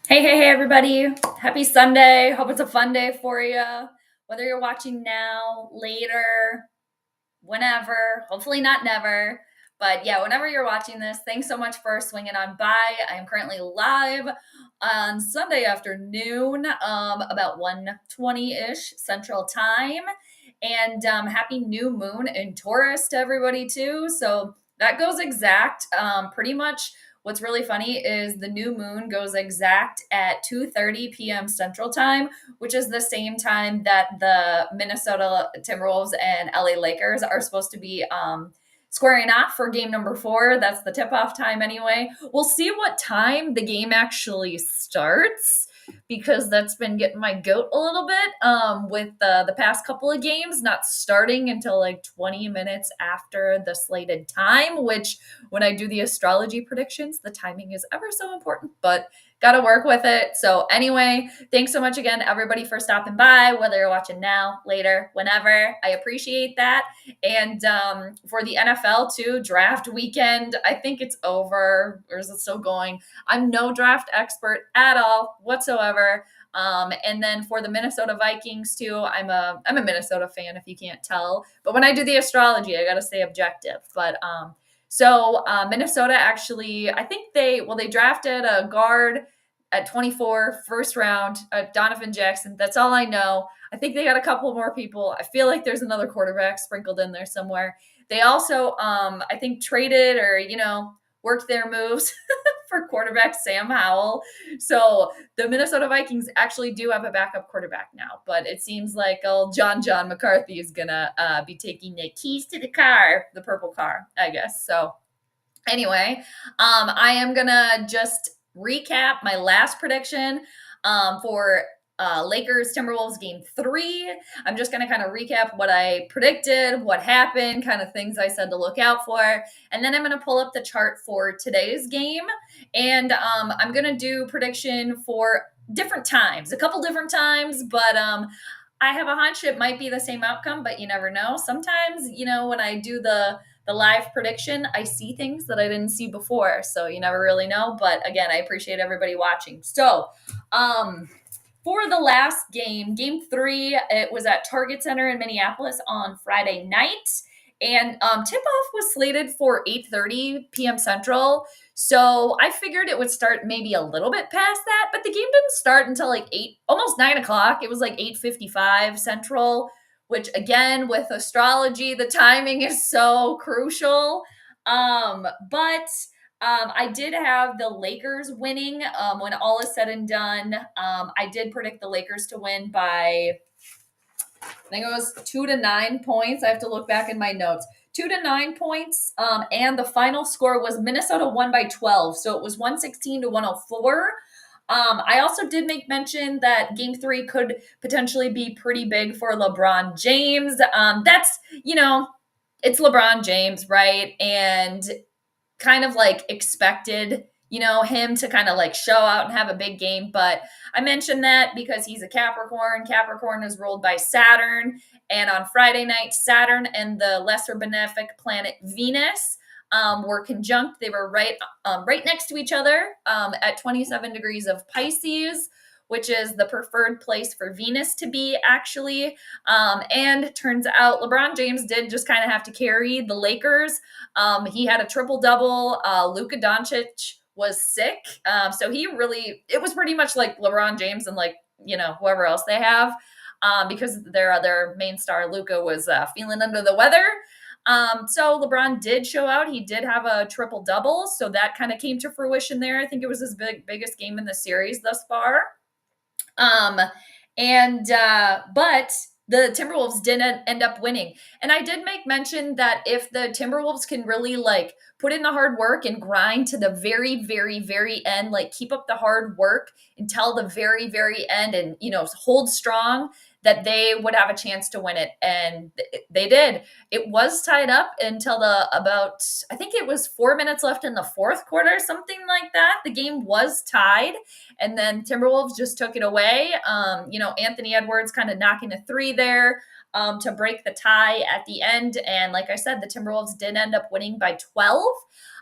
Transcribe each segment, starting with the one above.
Hey, everybody. Happy Sunday. Hope it's a fun day for you. Whether you're watching now, later, whenever, hopefully not never. But yeah, whenever you're watching this, thanks so much for swinging on by. I am currently live on Sunday afternoon, about 1:20-ish Central Time. And happy new moon in Taurus to everybody too. So that goes exact. Pretty much what's really funny is the new moon goes exact at 2:30 p.m. Central Time, which is the same time that the Minnesota Timberwolves and LA Lakers are supposed to be squaring off for game number 4. That's the tip-off time anyway. We'll see what time the game actually starts because that's been getting my goat a little bit with the past couple of games not starting until like 20 minutes after the slated time, which when I do the astrology predictions, the timing is ever so important, but got to work with it. So anyway, thanks so much again, everybody, for stopping by, whether you're watching now, later, whenever. I appreciate that. And for the NFL too, draft weekend, I think it's over, or is it still going? I'm no draft expert at all whatsoever. And then for the Minnesota Vikings too, I'm a Minnesota fan if you can't tell. But when I do the astrology, I got to stay objective. But Minnesota actually, I think they drafted a guard at 24, first round, Donovan Jackson. That's all I know. I think they got a couple more people. I feel like there's another quarterback sprinkled in there somewhere. They also, I think, traded or, worked their moves for quarterback Sam Howell. So the Minnesota Vikings actually do have a backup quarterback now, but it seems like old John McCarthy is going to be taking the keys to the car, the purple car, I guess. So anyway, I am going to just recap my last prediction for Lakers Timberwolves game 3. I'm just going to kind of recap what I predicted, what happened, kind of things I said to look out for. And then I'm going to pull up the chart for today's game. And I'm going to do prediction for different times, a couple different times, but I have a hunch it might be the same outcome, but you never know. Sometimes, when I do the live prediction, I see things that I didn't see before. So you never really know. But again, I appreciate everybody watching. So, for the last game, game 3, it was at Target Center in Minneapolis on Friday night. And tip-off was slated for 8:30 p.m. Central. So I figured it would start maybe a little bit past that, but the game didn't start until like 8, almost 9 o'clock. It was like 8:55 Central, which again, with astrology, the timing is so crucial. But I did have the Lakers winning when all is said and done. I did predict the Lakers to win by, I think it was 2 to 9 points. I have to look back in my notes. 2 to 9 points. And the final score was Minnesota won by 12. So it was 116 to 104. I also did make mention that game 3 could potentially be pretty big for LeBron James. That's, it's LeBron James, right? And kind of like expected, him to kind of like show out and have a big game. But I mentioned that because he's a Capricorn. Capricorn is ruled by Saturn. And on Friday night, Saturn and the lesser benefic planet Venus were conjunct. They were right next to each other at 27 degrees of Pisces, which is the preferred place for Venus to be, actually. And it turns out LeBron James did just kind of have to carry the Lakers. He had a triple-double. Luka Doncic was sick. So it was pretty much like LeBron James and like, whoever else they have. Because their other main star, Luka, was feeling under the weather. So LeBron did show out. He did have a triple-double. So that kind of came to fruition there. I think it was his biggest game in the series thus far. But the Timberwolves didn't end up winning. And I did make mention that if the Timberwolves can really like put in the hard work and grind to the very, very, very end, like keep up the hard work until the very, very end and, hold strong, that they would have a chance to win it. And they did. It was tied up until I think it was 4 minutes left in the fourth quarter, something like that. The game was tied. And then Timberwolves just took it away. Anthony Edwards kind of knocking a 3 there to break the tie at the end. And like I said, the Timberwolves did end up winning by 12.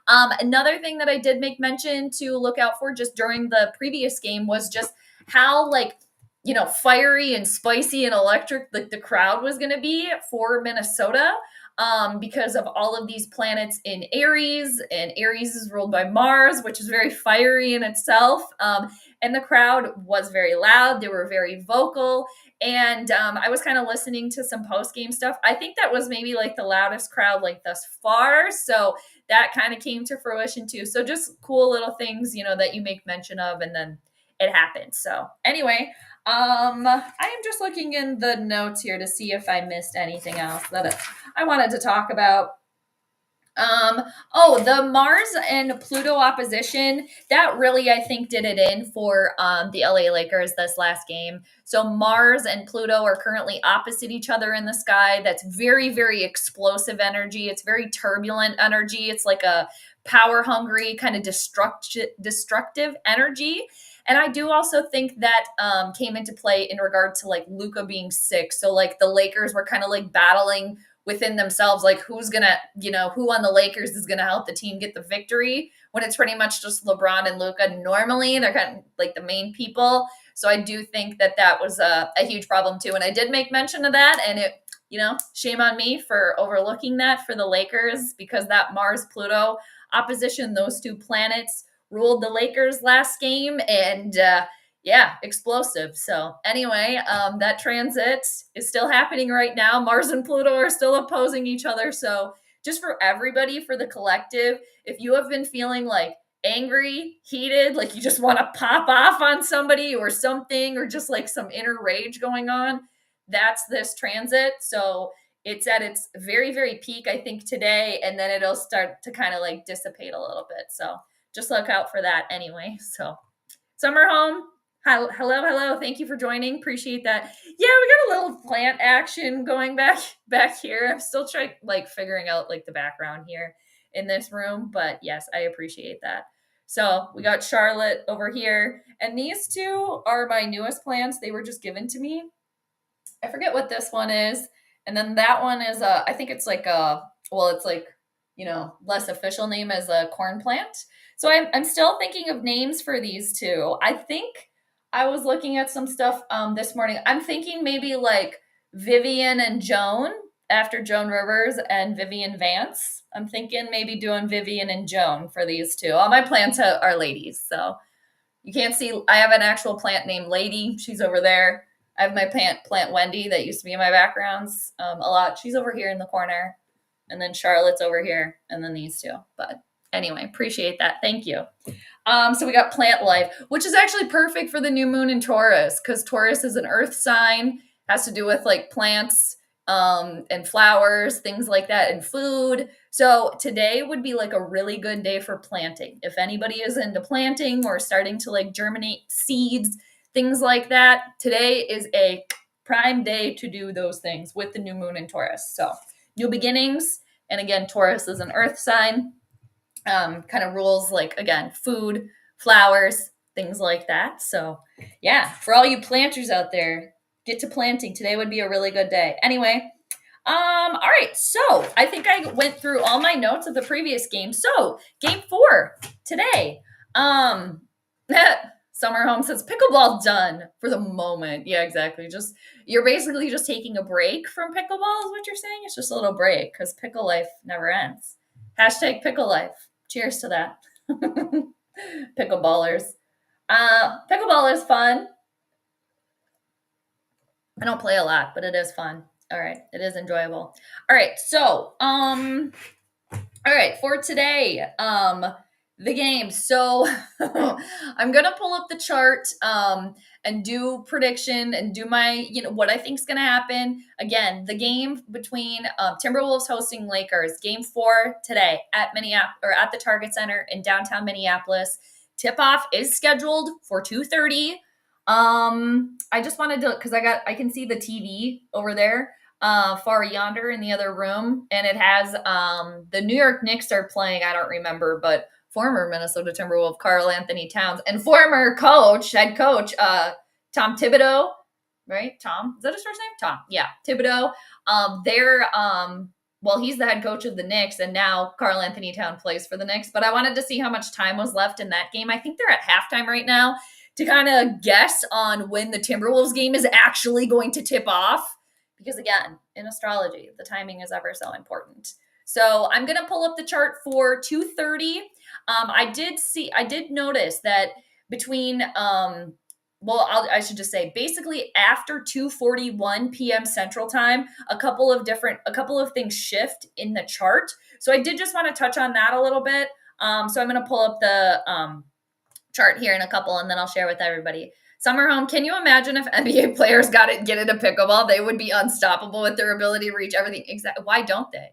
Another thing that I did make mention to look out for just during the previous game was just how like, fiery and spicy and electric like the crowd was going to be for Minnesota, because of all of these planets in Aries, and Aries is ruled by Mars, which is very fiery in itself. And the crowd was very loud. They were very vocal. And I was kind of listening to some post game stuff. I think that was maybe like the loudest crowd like thus far. So that kind of came to fruition too. So just cool little things, that you make mention of, and then it happens. So anyway, I am just looking in the notes here to see if I missed anything else that I wanted to talk about. The Mars and Pluto opposition, that really, I think, did it in for the LA Lakers this last game. So Mars and Pluto are currently opposite each other in the sky. That's very, very explosive energy. It's very turbulent energy. It's like a power hungry, kind of destructive energy. And I do also think that came into play in regard to like Luka being sick. So like the Lakers were kind of like battling within themselves, like who's gonna, who on the Lakers is gonna help the team get the victory, when it's pretty much just LeBron and Luka. Normally they're kind of like the main people. So I do think that was a huge problem too. And I did make mention of that, and it, shame on me for overlooking that for the Lakers, because that Mars Pluto opposition, those two planets ruled the Lakers last game, and explosive. So anyway, that transit is still happening right now. Mars and Pluto are still opposing each other. So just for everybody, for the collective, if you have been feeling like angry, heated, like you just want to pop off on somebody or something, or just like some inner rage going on, that's this transit. So it's at its very, very peak, I think, today, and then it'll start to kind of like dissipate a little bit. So just look out for that anyway. So Summer Home, hello. Thank you for joining. Appreciate that. Yeah, we got a little plant action going back here. I'm still trying figuring out like the background here in this room, but yes, I appreciate that. So we got Charlotte over here, and these two are my newest plants. They were just given to me. I forget what this one is, and then that one is I think it's like it's like, less official name as a corn plant. So I'm still thinking of names for these two. I think I was looking at some stuff this morning. I'm thinking maybe like Vivian and Joan, after Joan Rivers and Vivian Vance. I'm thinking maybe doing Vivian and Joan for these two. All my plants are ladies, so you can't see. I have an actual plant named Lady. She's over there. I have my plant Wendy that used to be in my backgrounds a lot. She's over here in the corner. And then Charlotte's over here, and then these two. But anyway, appreciate that. Thank you. So we got plant life, which is actually perfect for the new moon in Taurus, because Taurus is an earth sign, has to do with like plants and flowers, things like that, and food. So today would be like a really good day for planting. If anybody is into planting or starting to like germinate seeds, things like that, today is a prime day to do those things with the new moon in Taurus. So new beginnings. And again, Taurus is an earth sign, kind of rules like, again, food, flowers, things like that. So yeah, for all you planters out there, get to planting. Today would be a really good day. Anyway, all right. So I think I went through all my notes of the previous game. So game 4 today. Summer Home says pickleball done for the moment. Yeah, exactly. You're basically just taking a break from pickleball is what you're saying. It's just a little break because pickle life never ends. Hashtag pickle life. Cheers to that. Pickleballers. Pickleball is fun. I don't play a lot, but it is fun. All right. It is enjoyable. All right. So, all right, for today, the game. So I'm going to pull up the chart and do prediction and do my, what I think is going to happen. Again, the game between Timberwolves hosting Lakers, game 4 today at Minneapolis, or at the Target Center in downtown Minneapolis. Tip-off is scheduled for 2:30. I just wanted to, because I can see the TV over there far yonder in the other room, and it has the New York Knicks are playing. I don't remember, but former Minnesota Timberwolves Karl Anthony Towns and former head coach Tom Thibodeau, right? Tom, is that his first name? Tom, yeah, Thibodeau. They're well, he's the head coach of the Knicks, and now Karl Anthony Town plays for the Knicks. But I wanted to see how much time was left in that game. I think they're at halftime right now to kind of guess on when the Timberwolves game is actually going to tip off. Because again, in astrology, the timing is ever so important. So I'm going to pull up the chart for 2:30. I did notice that between I should just say basically after 2:41 p.m. Central Time, a couple of things shift in the chart. So I did just want to touch on that a little bit. So I'm going to pull up the chart here in a couple, and then I'll share with everybody. Summer Home, can you imagine if NBA players get into pickleball? They would be unstoppable with their ability to reach everything. Exactly. Why don't they?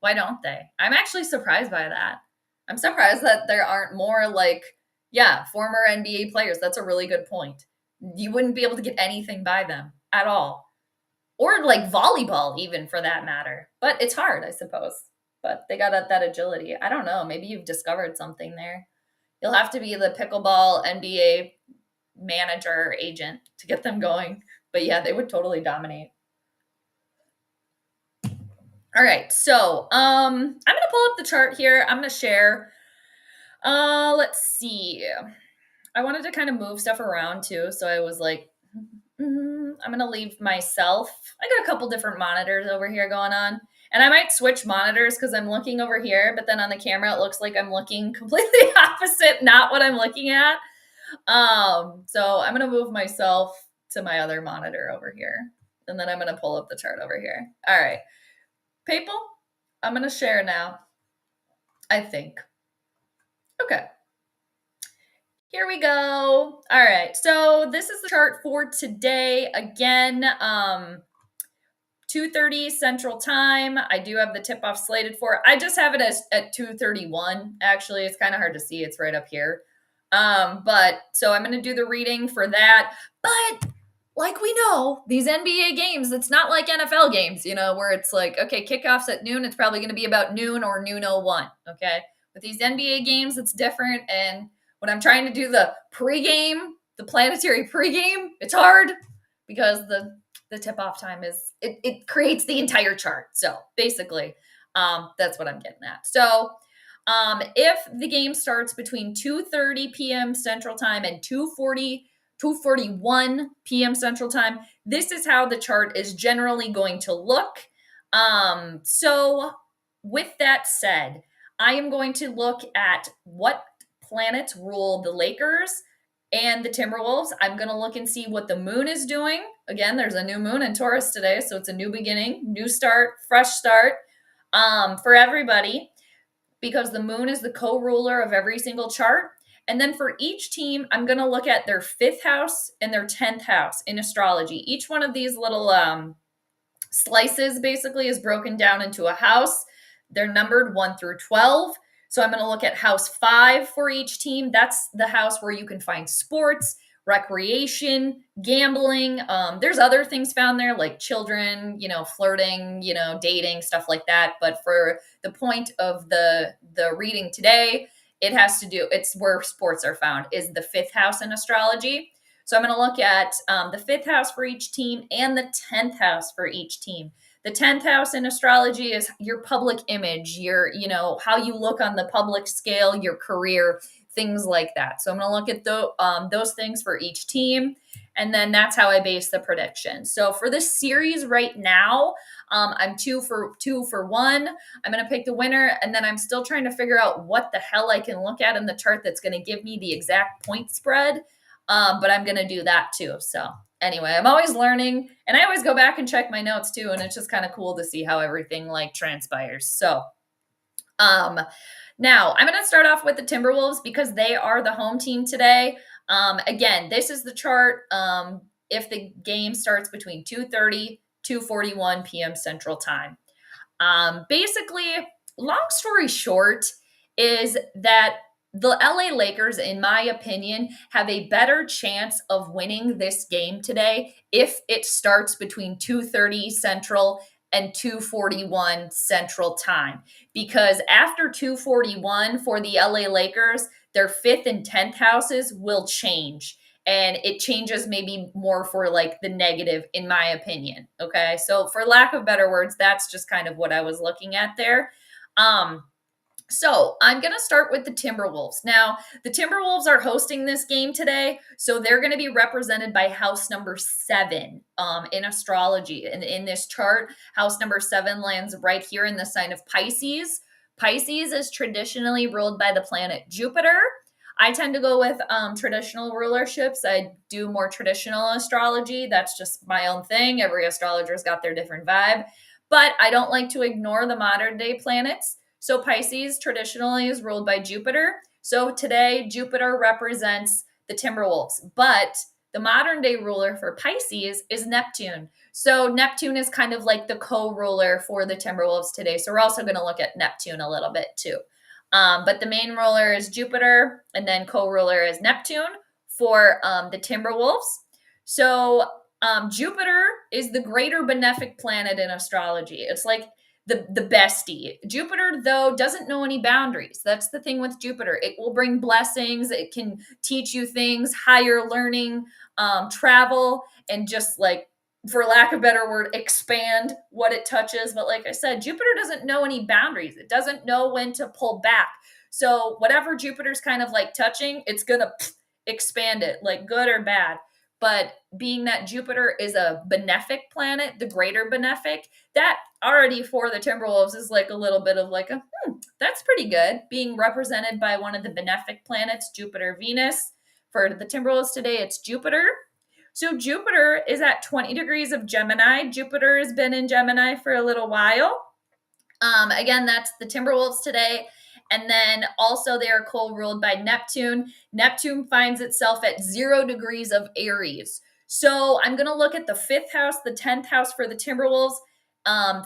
Why don't they? I'm actually surprised by that. I'm surprised that there aren't more former NBA players. That's a really good point. You wouldn't be able to get anything by them at all. Or like volleyball, even for that matter. But it's hard, I suppose. But they got that agility. I don't know. Maybe you've discovered something there. You'll have to be the pickleball NBA manager agent to get them going. But yeah, they would totally dominate. All right, so I'm going to pull up the chart here. I'm going to share. Let's see. I wanted to kind of move stuff around too, so I was like, I'm going to leave myself. I got a couple different monitors over here going on. And I might switch monitors because I'm looking over here, but then on the camera, it looks like I'm looking completely opposite, not what I'm looking at. So I'm going to move myself to my other monitor over here. And then I'm going to pull up the chart over here. All right. People, I'm going to share now, I think. Okay. Here we go. All right. So this is the chart for today. Again, 2:30 Central Time. I do have the tip-off slated for. I just have it at 2:31. Actually, it's kind of hard to see. It's right up here. But so I'm going to do the reading for that. But like we know, these NBA games, it's not like NFL games, where it's like, okay, kickoff's at noon. It's probably going to be about noon or noon 01. Okay. With these NBA games, it's different. And when I'm trying to do the pregame, the planetary pregame, it's hard because the tip-off time it creates the entire chart. So basically, that's what I'm getting at. So if the game starts between 2:30 p.m. Central Time and 2:41 p.m. Central Time, this is how the chart is generally going to look. So with that said, I am going to look at what planets rule the Lakers and the Timberwolves. I'm going to look and see what the moon is doing. Again, there's a new moon in Taurus today, so it's a new beginning, new start, fresh start for everybody, because the moon is the co-ruler of every single chart. And then for each team, I'm going to look at their 5th house and their 10th house in astrology. Each one of these little slices basically is broken down into a house. They're numbered 1 through 12. So I'm going to look at house 5 for each team. That's the house where you can find sports, recreation, gambling. There's other things found there like children, flirting, dating, stuff like that. But for the point of the reading today, it's where sports are found, is the 5th house in astrology. So I'm going to look at the 5th house for each team and the 10th house for each team. The 10th house in astrology is your public image, your, how you look on the public scale, your career, things like that. So I'm going to look at those things for each team. And then that's how I base the prediction. So for this series right now, I'm 2 for 1. I'm going to pick the winner. And then I'm still trying to figure out what the hell I can look at in the chart that's going to give me the exact point spread. But I'm going to do that too. So anyway, I'm always learning, and I always go back and check my notes too. And it's just kind of cool to see how everything transpires. So, now I'm going to start off with the Timberwolves because they are the home team today. Again, this is the chart. If the game starts between 2:30, 2:41 p.m. Central Time. Basically, long story short is that the LA Lakers, in my opinion, have a better chance of winning this game today if it starts between 2:30 Central and 2:41 Central Time. Because after 2:41 for the LA Lakers, their 5th and 10th houses will change. and it changes maybe more for like the negative, in my opinion. Okay. So for lack of better words, that's just kind of what I was looking at there. So I'm going to start with the Timberwolves. Now, the Timberwolves are hosting this game today, so they're going to be represented by house number 7 in astrology. And in this chart, house number 7 lands right here in the sign of Pisces. Pisces is traditionally ruled by the planet Jupiter. I tend to go with traditional rulerships. I do more traditional astrology. That's just my own thing. Every astrologer's got their different vibe. But I don't like to ignore the modern day planets. So Pisces traditionally is ruled by Jupiter. So today, Jupiter represents the Timberwolves. But the modern day ruler for Pisces is Neptune. So Neptune is kind of like the co-ruler for the Timberwolves today. So we're also going to look at Neptune a little bit too. But the main ruler is Jupiter, and then co-ruler is Neptune for the Timberwolves. So Jupiter is the greater benefic planet in astrology. It's like the bestie. Jupiter, though, doesn't know any boundaries. That's the thing with Jupiter. It will bring blessings. It can teach you things, higher learning, travel, and just like, for lack of a better word, expand what it touches. But like I said, Jupiter doesn't know any boundaries. It doesn't know when to pull back. So whatever Jupiter's kind of like touching, it's going to expand it, like good or bad. But being that Jupiter is a benefic planet, the greater benefic, that already for the Timberwolves is like a little bit of like that's pretty good. Being represented by one of the benefic planets, Jupiter, Venus. For the Timberwolves today, it's Jupiter. So Jupiter is at 20 degrees of Gemini. Jupiter has been in Gemini for a little while. Again, that's the Timberwolves today. And then also they are co-ruled by Neptune. Neptune finds itself at 0 degrees of Aries. So I'm going to look at the 5th house, the 10th house for the Timberwolves.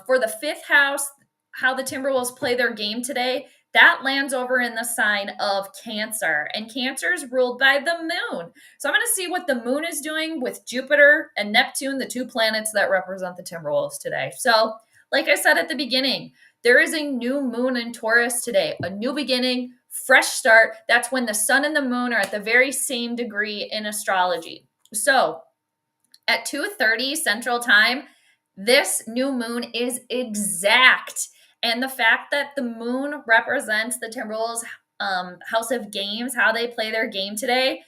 For the 5th house, how the Timberwolves play their game today, that lands over in the sign of Cancer. And Cancer is ruled by the moon. So I'm going to see what the moon is doing with Jupiter and Neptune, the 2 planets that represent the Timberwolves today. So like I said at the beginning, there is a new moon in Taurus today, a new beginning, fresh start. That's when the sun and the moon are at the very same degree in astrology. So at 2:30 Central Time, this new moon is exact. And the fact that the moon represents the Timberwolves house of games, how they play their game today,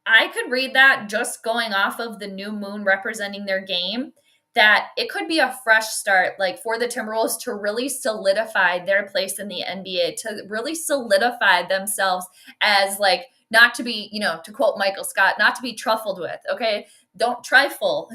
I could read that just going off of the new moon representing their game, that it could be a fresh start, like for the Timberwolves to really solidify their place in the NBA, to really solidify themselves as like, not to be, to quote Michael Scott, not to be truffled with, okay? Don't trifle,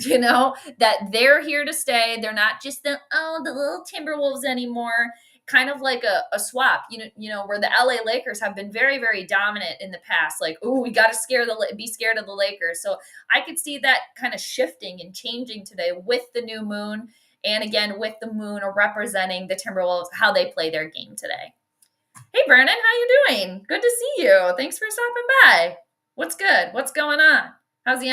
that they're here to stay. They're not just the little Timberwolves anymore. Kind of like a swap, where the LA Lakers have been very, very dominant in the past. Like, we got to be scared of the Lakers. So I could see that kind of shifting and changing today with the new moon. And again, with the moon representing the Timberwolves, how they play their game today. Hey, Vernon, how you doing? Good to see you. Thanks for stopping by. What's good? What's going on? How's the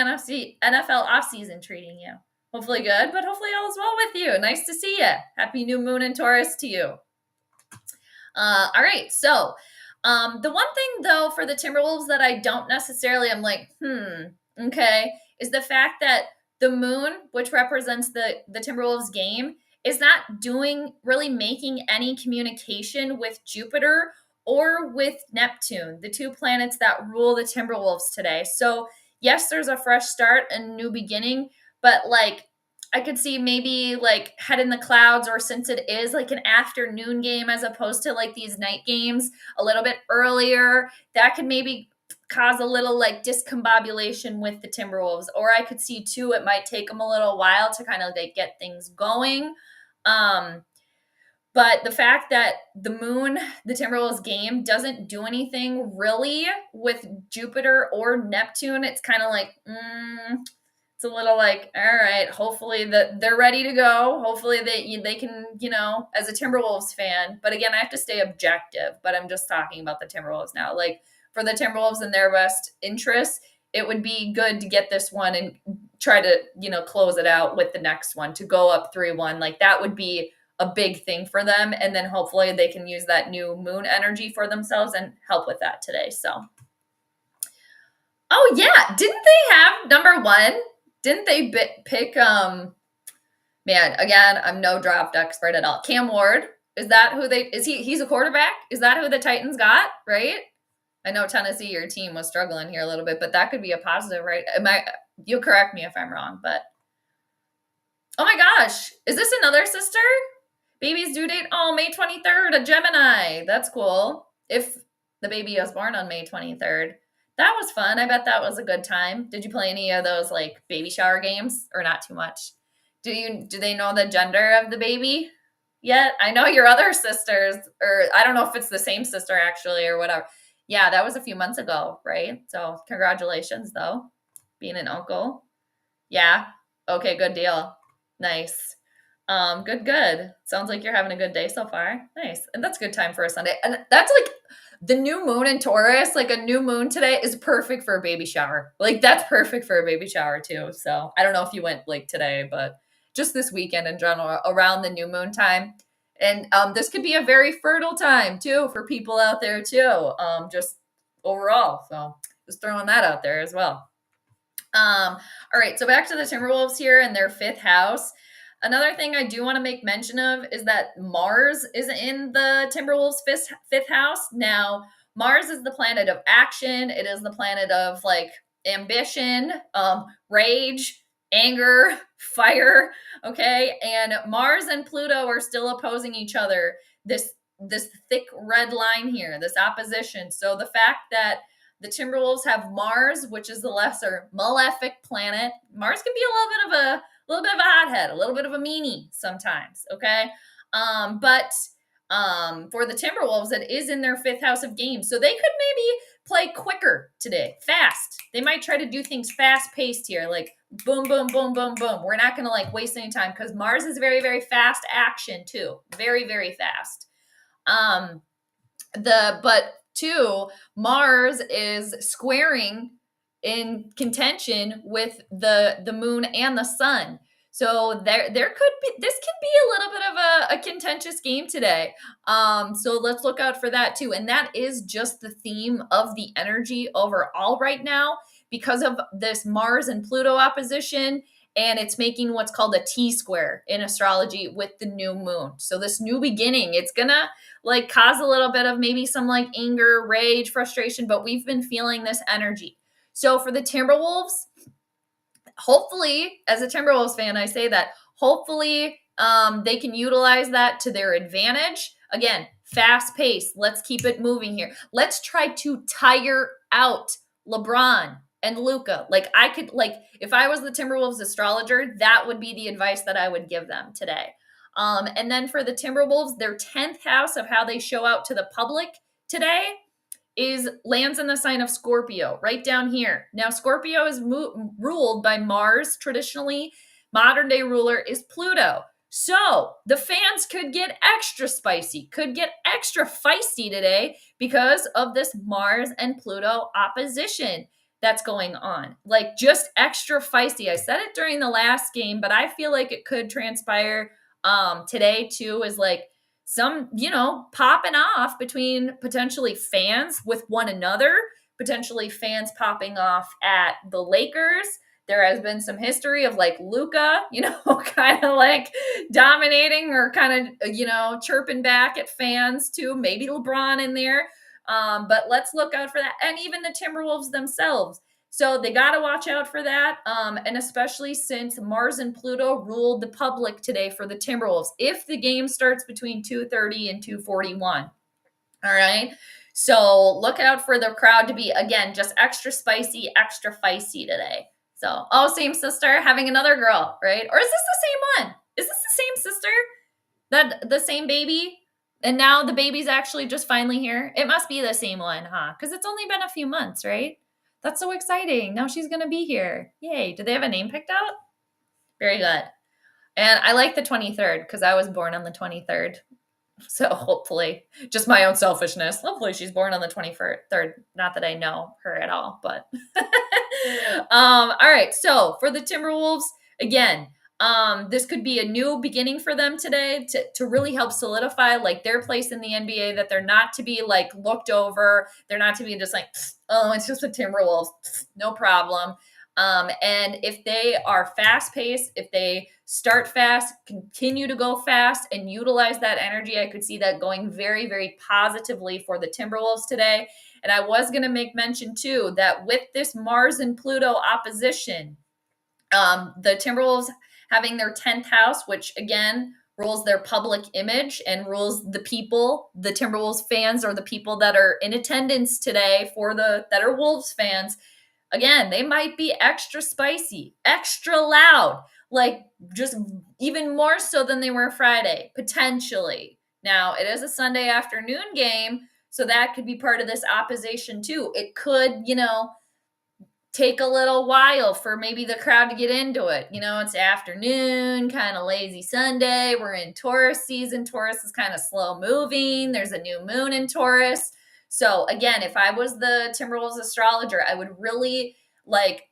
NFL offseason treating you? Hopefully good, but hopefully all is well with you. Nice to see you. Happy new moon in Taurus to you. All right. So the one thing, though, for the Timberwolves that I don't necessarily, I'm like, okay, is the fact that the moon, which represents the Timberwolves game, is not really making any communication with Jupiter or with Neptune, the 2 planets that rule the Timberwolves today. So yes, there's a fresh start, a new beginning, but like, I could see maybe like Head in the Clouds, or since it is like an afternoon game as opposed to like these night games a little bit earlier, that could maybe cause a little like discombobulation with the Timberwolves. Or I could see too, it might take them a little while to kind of like get things going. But the fact that the moon, the Timberwolves game, doesn't do anything really with Jupiter or Neptune, it's kind of like, it's a little like, all right, hopefully that they're ready to go. Hopefully they can, as a Timberwolves fan. But again, I have to stay objective. But I'm just talking about the Timberwolves now. Like, for the Timberwolves and their best interests, it would be good to get this one and try to, close it out with the next one, to go up 3-1. Like, that would be a big thing for them. And then hopefully they can use that new moon energy for themselves and help with that today. So, oh yeah, didn't they have number 1? Didn't they pick man, again, I'm no draft expert at all. Cam Ward, is that who he's a quarterback? Is that who the Titans got, right? I know Tennessee, your team was struggling here a little bit, but that could be a positive, right? You'll correct me if I'm wrong, but oh my gosh, is this another sister? Baby's due date, oh, May 23rd, a Gemini. That's cool. If the baby was born on May 23rd. That was fun. I bet that was a good time. Did you play any of those like baby shower games or not too much? Do they know the gender of the baby yet? I know your other sisters, or I don't know if it's the same sister actually or whatever. Yeah, that was a few months ago, right? So congratulations though, being an uncle. Yeah. Okay, good deal. Nice. Good. Sounds like you're having a good day so far. Nice. And that's a good time for a Sunday. And that's like the new moon in Taurus, like a new moon today is perfect for a baby shower. Like that's perfect for a baby shower too. So I don't know if you went like today, but just this weekend in general around the new moon time. And this could be a very fertile time too for people out there too. Just overall. So just throwing that out there as well. All right. So back to the Timberwolves here in their 5th house. Another thing I do want to make mention of is that Mars is in the Timberwolves' fifth house. Now, Mars is the planet of action. It is the planet of like ambition, rage, anger, fire. Okay. And Mars and Pluto are still opposing each other. This thick red line here, this opposition. So the fact that the Timberwolves have Mars, which is the lesser malefic planet. Mars can be a little bit of a hothead, a little bit of a meanie sometimes, okay? But for the Timberwolves, it is in their 5th house of games. So they could maybe play quicker today, fast. They might try to do things fast-paced here, like boom, boom, boom, boom, boom. We're not going to like waste any time because Mars is very, very fast action too. Very, very fast. But 2, Mars is squaring in contention with the moon and the sun. So this could be a little bit of a contentious game today. So let's look out for that too. And that is just the theme of the energy overall right now because of this Mars and Pluto opposition. And it's making what's called a T-square in astrology with the new moon. So this new beginning, it's gonna like cause a little bit of maybe some like anger, rage, frustration, but we've been feeling this energy. So for the Timberwolves, hopefully, as a Timberwolves fan, I say that, hopefully they can utilize that to their advantage. Again, fast pace. Let's keep it moving here. Let's try to tire out LeBron and Luka. Like if I was the Timberwolves astrologer, that would be the advice that I would give them today. And then for the Timberwolves, their 10th house of how they show out to the public today lands in the sign of Scorpio, right down here. Now, Scorpio is ruled by Mars. Traditionally, modern day ruler is Pluto. So the fans could get extra spicy, could get extra feisty today because of this Mars and Pluto opposition that's going on. Like just extra feisty. I said it during the last game, but I feel like it could transpire today too, is like some, popping off between potentially fans with one another, potentially fans popping off at the Lakers. There has been some history of like Luka, kind of like dominating or kind of, chirping back at fans too. Maybe LeBron in there. But let's look out for that. And even the Timberwolves themselves. So they got to watch out for that. And especially since Mars and Pluto ruled the public today for the Timberwolves, if the game starts between 2:30 and 2:41. All right. So look out for the crowd to be, again, just extra spicy, extra feisty today. So, same sister having another girl, right? Or is this the same one? Is this the same sister? The same baby? And now the baby's actually just finally here? It must be the same one, huh? Because it's only been a few months, right? That's so exciting. Now she's going to be here. Yay. Do they have a name picked out? Very good. And I like the 23rd because I was born on the 23rd. So hopefully, just my own selfishness, hopefully she's born on the 23rd. Not that I know her at all, but. All right. So for the Timberwolves, again, This could be a new beginning for them today to really help solidify like their place in the NBA, that they're not to be like looked over. They're not to be just like, oh, it's just the Timberwolves. No problem. And if they are fast paced, if they start fast, continue to go fast and utilize that energy, I could see that going very, very positively for the Timberwolves today. And I was going to make mention too that with this Mars and Pluto opposition, the Timberwolves having their 10th house, which again rules their public image and rules the people, the Timberwolves fans, or the people that are in attendance today for that are Wolves fans. Again, they might be extra spicy, extra loud, like just even more so than they were Friday, potentially. Now, it is a Sunday afternoon game, so that could be part of this opposition too. It could, take a little while for maybe the crowd to get into it. It's afternoon, kind of lazy Sunday. We're in Taurus season. Taurus is kind of slow moving. There's a new moon in Taurus. So again, if I was the Timberwolves astrologer, I would really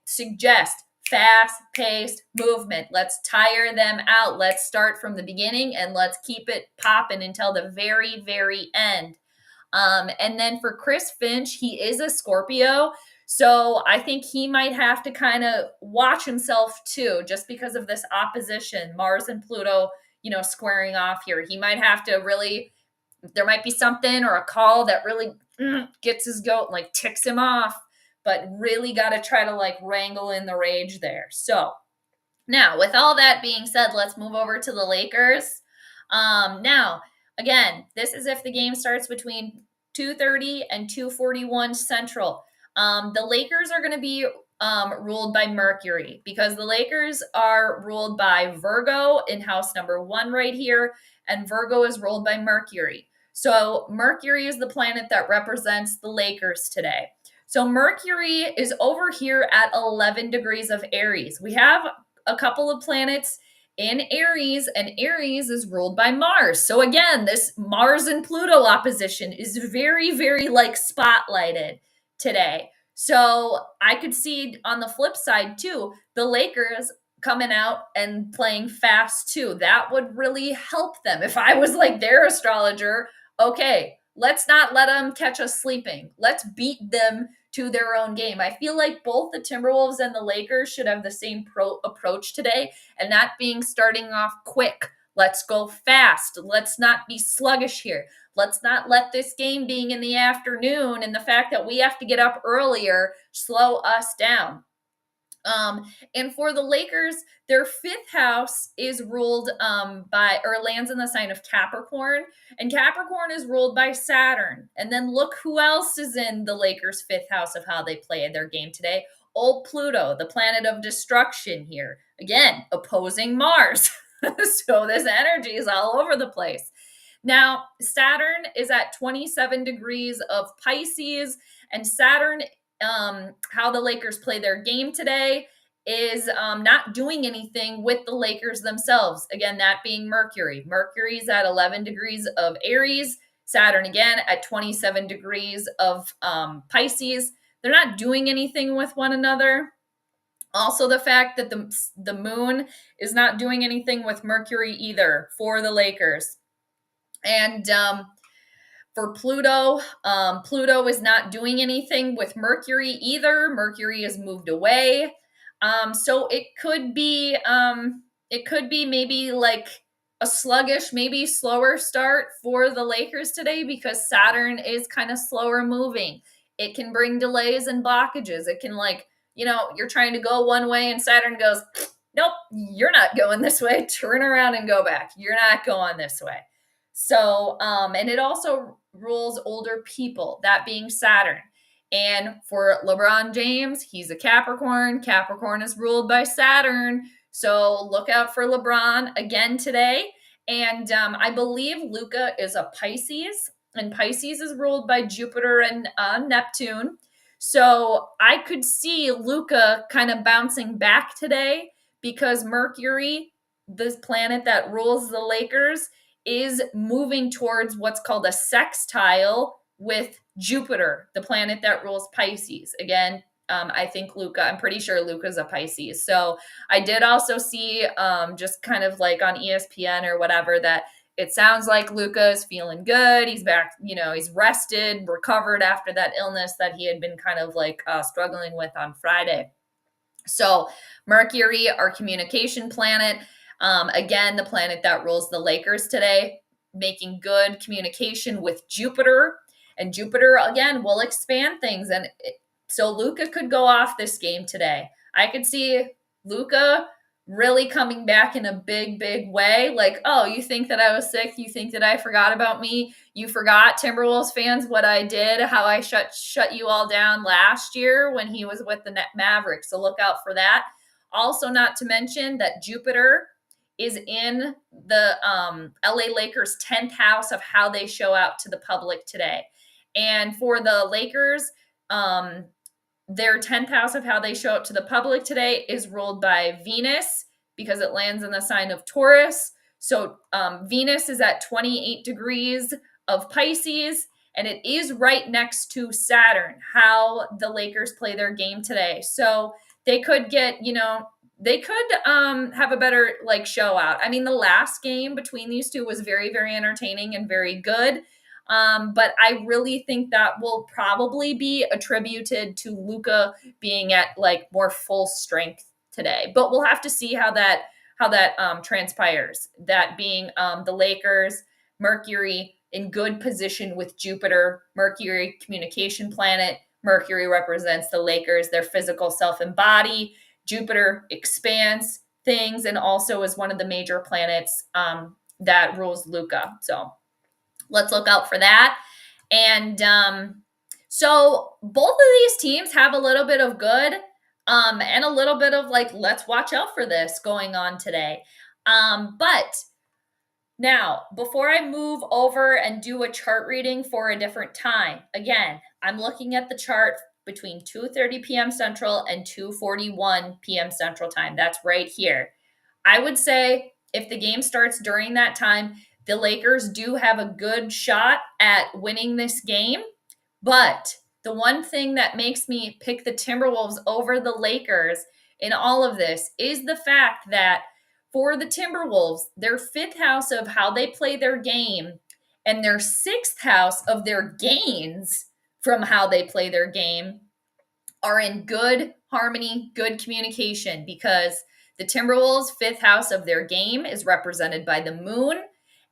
suggest fast-paced movement. Let's tire them out. Let's start from the beginning and let's keep it popping until the very, very end. And then for Chris Finch, he is a Scorpio. So I think he might have to kind of watch himself too, just because of this opposition, Mars and Pluto, squaring off here. He might have to really, there might be something or a call that really gets his goat, ticks him off, but really got to try to wrangle in the rage there. So now with all that being said, let's move over to the Lakers. Now, again, this is if the game starts between 2:30 and 2:41 Central. The Lakers are going to be ruled by Mercury, because the Lakers are ruled by Virgo in house number 1 right here, and Virgo is ruled by Mercury. So Mercury is the planet that represents the Lakers today. So Mercury is over here at 11 degrees of Aries. We have a couple of planets in Aries, and Aries is ruled by Mars. So again, this Mars and Pluto opposition is very, very spotlighted today. So I could see on the flip side too, the Lakers coming out and playing fast too. That would really help them. If I was their astrologer, okay, let's not let them catch us sleeping. Let's beat them to their own game. I feel like both the Timberwolves and the Lakers should have the same approach today, and that being starting off quick. Let's go fast. Let's not be sluggish here. Let's not let this game being in the afternoon and the fact that we have to get up earlier slow us down. And for the Lakers, their 5th house is ruled lands in the sign of Capricorn, and Capricorn is ruled by Saturn. And then look who else is in the Lakers' 5th house of how they play their game today. Old Pluto, the planet of destruction here. Again, opposing Mars. So this energy is all over the place. Now, Saturn is at 27 degrees of Pisces, and Saturn, how the Lakers play their game today, is not doing anything with the Lakers themselves. Again, that being Mercury. Mercury is at 11 degrees of Aries. Saturn, again, at 27 degrees of Pisces. They're not doing anything with one another. Also, the fact that the moon is not doing anything with Mercury either for the Lakers. And for Pluto, Pluto is not doing anything with Mercury either. Mercury has moved away. So it could be maybe a sluggish, maybe slower start for the Lakers today, because Saturn is kind of slower moving. It can bring delays and blockages. It can you're trying to go one way and Saturn goes, nope, you're not going this way. Turn around and go back. You're not going this way. So, and it also rules older people, that being Saturn. And for LeBron James, he's a Capricorn. Capricorn is ruled by Saturn. So look out for LeBron again today. And I believe Luka is a Pisces, and Pisces is ruled by Jupiter and Neptune. So I could see Luka kind of bouncing back today, because Mercury, this planet that rules the Lakers, is moving towards what's called a sextile with Jupiter, the planet that rules Pisces. Again, I think I'm pretty sure Luka's a Pisces. So I did also see just kind of like on ESPN or whatever that it sounds like Luka is feeling good. He's back, he's rested, recovered after that illness that he had been kind of like struggling with on Friday. So Mercury, our communication planet, again, the planet that rules the Lakers today, making good communication with Jupiter. And Jupiter, again, will expand things. And so Luka could go off this game today. I could see Luka really coming back in a big, big way. Like, oh, you think that I was sick? You think that I forgot about me? You forgot, Timberwolves fans, what I did, how I shut you all down last year when he was with the Mavericks. So look out for that. Also, not to mention that Jupiter is in the LA Lakers 10th house of how they show out to the public today. And for the Lakers, their 10th house of how they show up to the public today is ruled by Venus because it lands in the sign of Taurus. So Venus is at 28 degrees of Pisces, and it is right next to Saturn, how the Lakers play their game today. So they could get, they could have a better like show out. I mean, the last game between these two was very, very entertaining and very good. But I really think that will probably be attributed to Luka being at like more full strength today. But we'll have to see how that transpires. That being the Lakers, Mercury in good position with Jupiter, Mercury communication planet. Mercury represents the Lakers, their physical self and body. Jupiter expands things and also is one of the major planets that rules Luka. So let's look out for that. And so both of these teams have a little bit of good and a little bit of like, let's watch out for this going on today. But now, before I move over and do a chart reading for a different time, again, I'm looking at the chart between 2:30 p.m. Central and 2:41 p.m. Central time. That's right here. I would say if the game starts during that time, the Lakers do have a good shot at winning this game. But the one thing that makes me pick the Timberwolves over the Lakers in all of this is the fact that for the Timberwolves, their 5th house of how they play their game and their 6th house of their gains from how they play their game are in good harmony, good communication, because the Timberwolves' 5th house of their game is represented by the moon,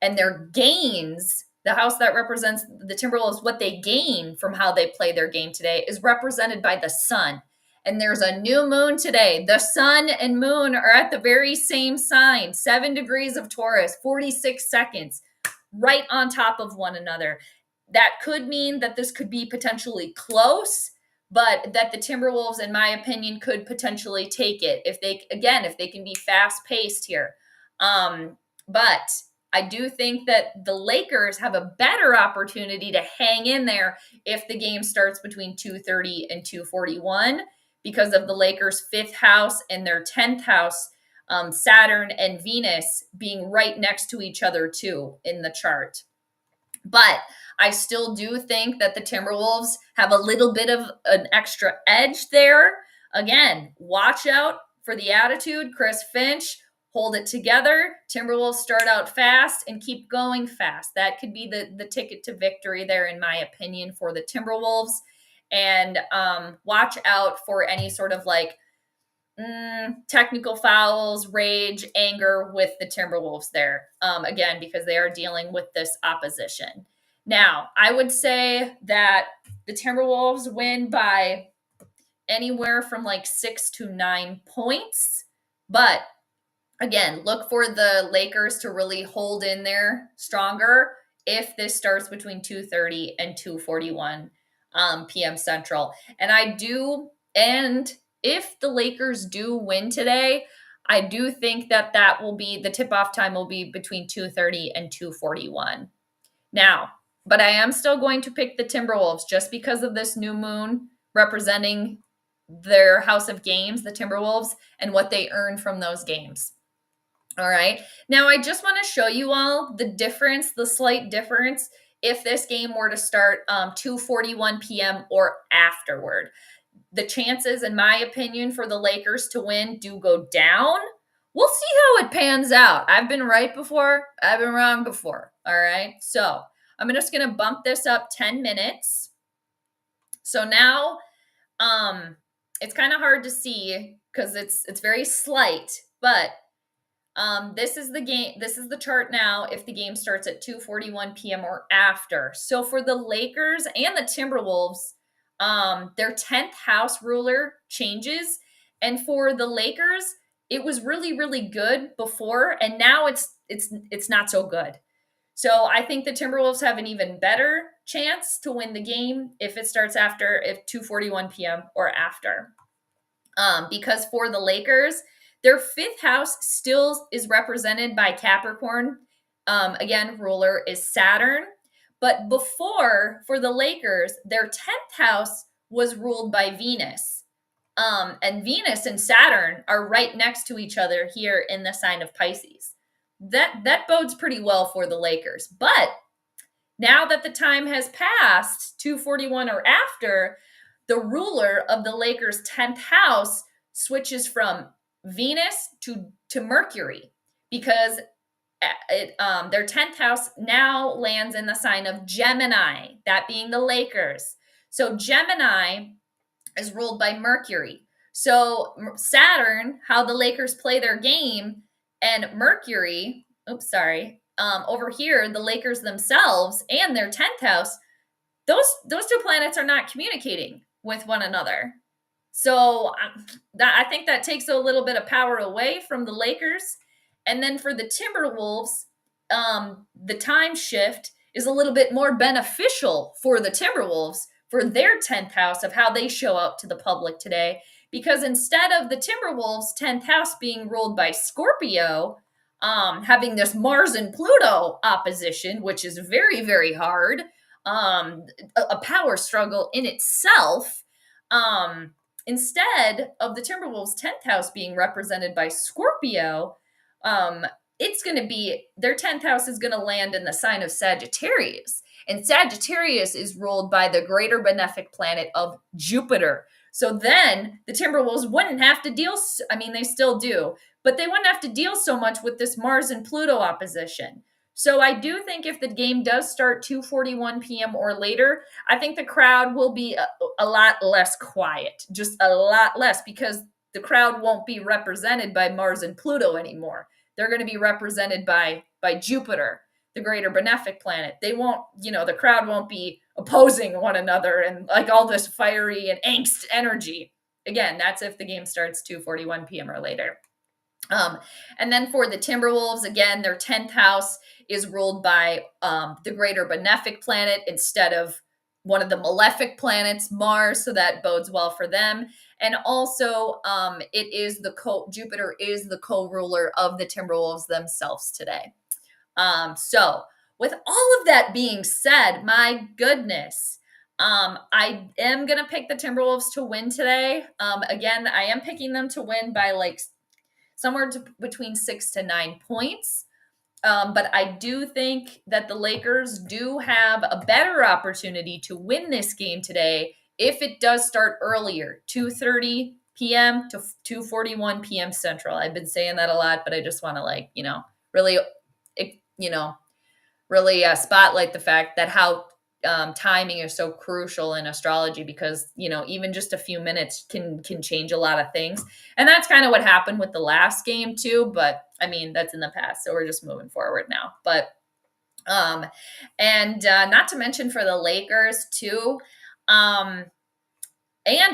and their gains, the house that represents the Timberwolves, what they gain from how they play their game today, is represented by the sun. And there's a new moon today. The sun and moon are at the very same sign, 7 degrees of Taurus, 46 seconds, right on top of one another. That could mean that this could be potentially close, but that the Timberwolves, in my opinion, could potentially take it if they can be fast paced here. But I do think that the Lakers have a better opportunity to hang in there if the game starts between 2:30 and 2:41 because of the Lakers' 5th house and their 10th house, Saturn and Venus being right next to each other too in the chart. But I still do think that the Timberwolves have a little bit of an extra edge there. Again, watch out for the attitude. Chris Finch, hold it together. Timberwolves start out fast and keep going fast. That could be the ticket to victory there, in my opinion, for the Timberwolves. And watch out for any sort of like technical fouls, rage, anger with the Timberwolves there. Again, because they are dealing with this opposition. Now, I would say that the Timberwolves win by anywhere from like 6 to 9 points. But again, look for the Lakers to really hold in there stronger if this starts between 2:30 and 2:41 p.m. Central. And if the Lakers do win today, I do think that will be the tip-off time will be between 2:30 and 2:41. Now, but I am still going to pick the Timberwolves just because of this new moon representing their house of games, the Timberwolves, and what they earn from those games. All right. Now, I just want to show you all the slight difference if this game were to start 2:41 p.m. or afterward. the chances, in my opinion, for the Lakers to win do go down. We'll see how it pans out. I've been right before. I've been wrong before. All right. So I'm just going to bump this up 10 minutes. So now it's kind of hard to see because it's very slight, but this is the game. This is the chart now if the game starts at 2:41 p.m. or after. So for the Lakers and the Timberwolves, their 10th house ruler changes. And for the Lakers, it was really, really good before, and now it's not so good. So I think the Timberwolves have an even better chance to win the game if it starts if 2:41 p.m. or after. Because for the Lakers, their 5th house still is represented by Capricorn. Again, ruler is Saturn. But before, for the Lakers, their 10th house was ruled by Venus. And Venus and Saturn are right next to each other here in the sign of Pisces. That bodes pretty well for the Lakers. But now that the time has passed, 2:41 or after, the ruler of the Lakers' 10th house switches from Venus to Mercury, because their 10th house now lands in the sign of Gemini, that being the Lakers. So Gemini is ruled by Mercury. So Saturn, how the Lakers play their game, and Mercury, over here, the Lakers themselves and their 10th house, those two planets are not communicating with one another. So I think that takes a little bit of power away from the Lakers. And then for the Timberwolves, the time shift is a little bit more beneficial for the Timberwolves for their 10th house of how they show up to the public today. Because instead of the Timberwolves' 10th house being ruled by Scorpio, having this Mars and Pluto opposition, which is very, very hard, a power struggle in itself, instead of the Timberwolves' 10th house being represented by Scorpio, it's going to be, their 10th house is going to land in the sign of Sagittarius. And Sagittarius is ruled by the greater benefic planet of Jupiter. So then the Timberwolves wouldn't have to deal, they still do, but they wouldn't have to deal so much with this Mars and Pluto opposition. So I do think if the game does start 2:41 p.m. or later, I think the crowd will be a lot less quiet, just a lot less, because the crowd won't be represented by Mars and Pluto anymore. They're going to be represented by Jupiter, the greater benefic planet. They won't, the crowd won't be opposing one another and like all this fiery and angst energy. Again, that's if the game starts 2:41 p.m. or later. And then for the Timberwolves, again, their 10th house is ruled by the greater benefic planet instead of one of the malefic planets, Mars, so that bodes well for them. And also, Jupiter is the co-ruler of the Timberwolves themselves today. So with all of that being said, my goodness, I am going to pick the Timberwolves to win today. Again, I am picking them to win by somewhere between 6 to 9 points. But I do think that the Lakers do have a better opportunity to win this game today if it does start earlier, 2:30 p.m. to 2:41 p.m. Central. I've been saying that a lot, but I just want to really spotlight the fact that how timing is so crucial in astrology, because even just a few minutes can change a lot of things. And that's kind of what happened with the last game too, but that's in the past, so we're just moving forward now. But and not to mention for the Lakers too, and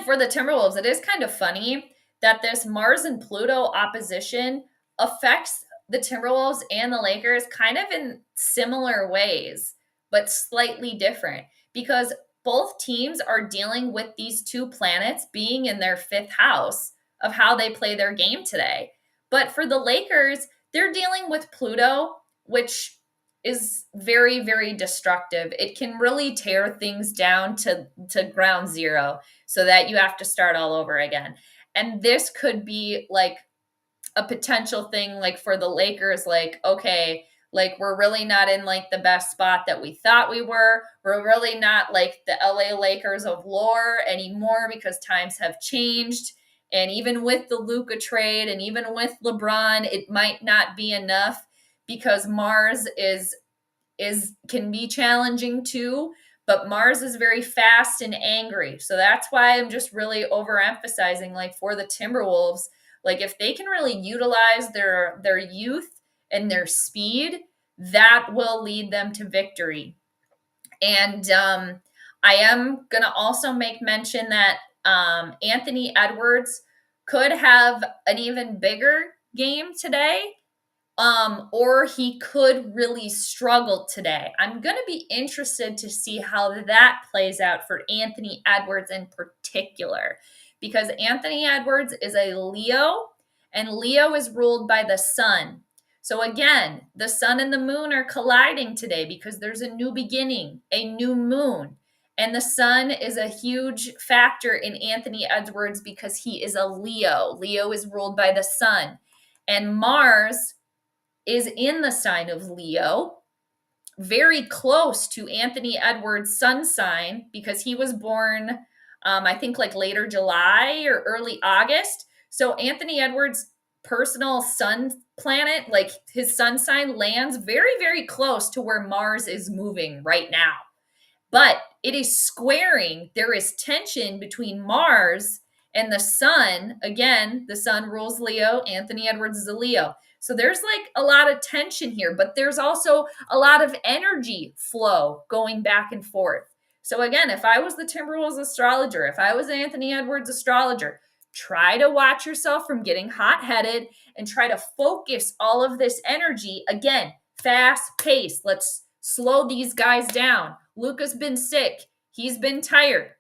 for the Timberwolves, it is kind of funny that this Mars and Pluto opposition affects the Timberwolves and the Lakers kind of in similar ways, but slightly different, because both teams are dealing with these two planets being in their 5th house of how they play their game today. But for the Lakers, they're dealing with Pluto, which is very, very destructive. It can really tear things down to ground zero so that you have to start all over again. And this could be like a potential thing, like for the Lakers, like, okay, Like, we're really not in like the best spot that we thought we were. We're really not like the LA Lakers of lore anymore because times have changed. And even with the Luka trade and even with LeBron, it might not be enough because Mars is can be challenging too, but Mars is very fast and angry. So that's why I'm just really overemphasizing, like, for the Timberwolves, like, if they can really utilize their youth and their speed, that will lead them to victory. And I am gonna also make mention that Anthony Edwards could have an even bigger game today, or he could really struggle today. I'm going to be interested to see how that plays out for Anthony Edwards in particular, because Anthony Edwards is a Leo, and Leo is ruled by the sun. So again, the sun and the moon are colliding today because there's a new beginning, a new moon. And the sun is a huge factor in Anthony Edwards because he is a Leo. Leo is ruled by the sun. And Mars is in the sign of Leo, very close to Anthony Edwards' sun sign because he was born, I think, like later July or early August. So Anthony Edwards' personal sun planet, like his sun sign, lands very, very close to where Mars is moving right now. But it is squaring. There is tension between Mars and the sun. Again, the sun rules Leo. Anthony Edwards is a Leo. So there's like a lot of tension here, but there's also a lot of energy flow going back and forth. So again, if I was the Timberwolves astrologer, if I was Anthony Edwards astrologer, try to watch yourself from getting hot-headed and try to focus all of this energy. Again, fast pace. Let's slow these guys down. Luka's been sick. He's been tired.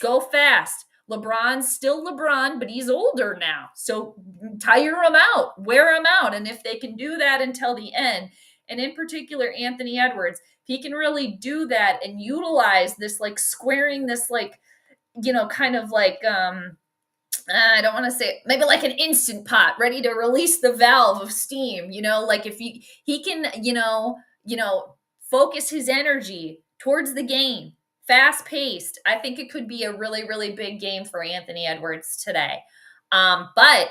Go fast. LeBron's still LeBron, but he's older now. So tire him out, wear him out. And if they can do that until the end, and in particular, Anthony Edwards, if he can really do that and utilize this, like squaring this, like, kind of like, I don't want to say maybe like an instant pot ready to release the valve of steam, like if he can, focus his energy towards the game, fast paced. I think it could be a really, really big game for Anthony Edwards today. But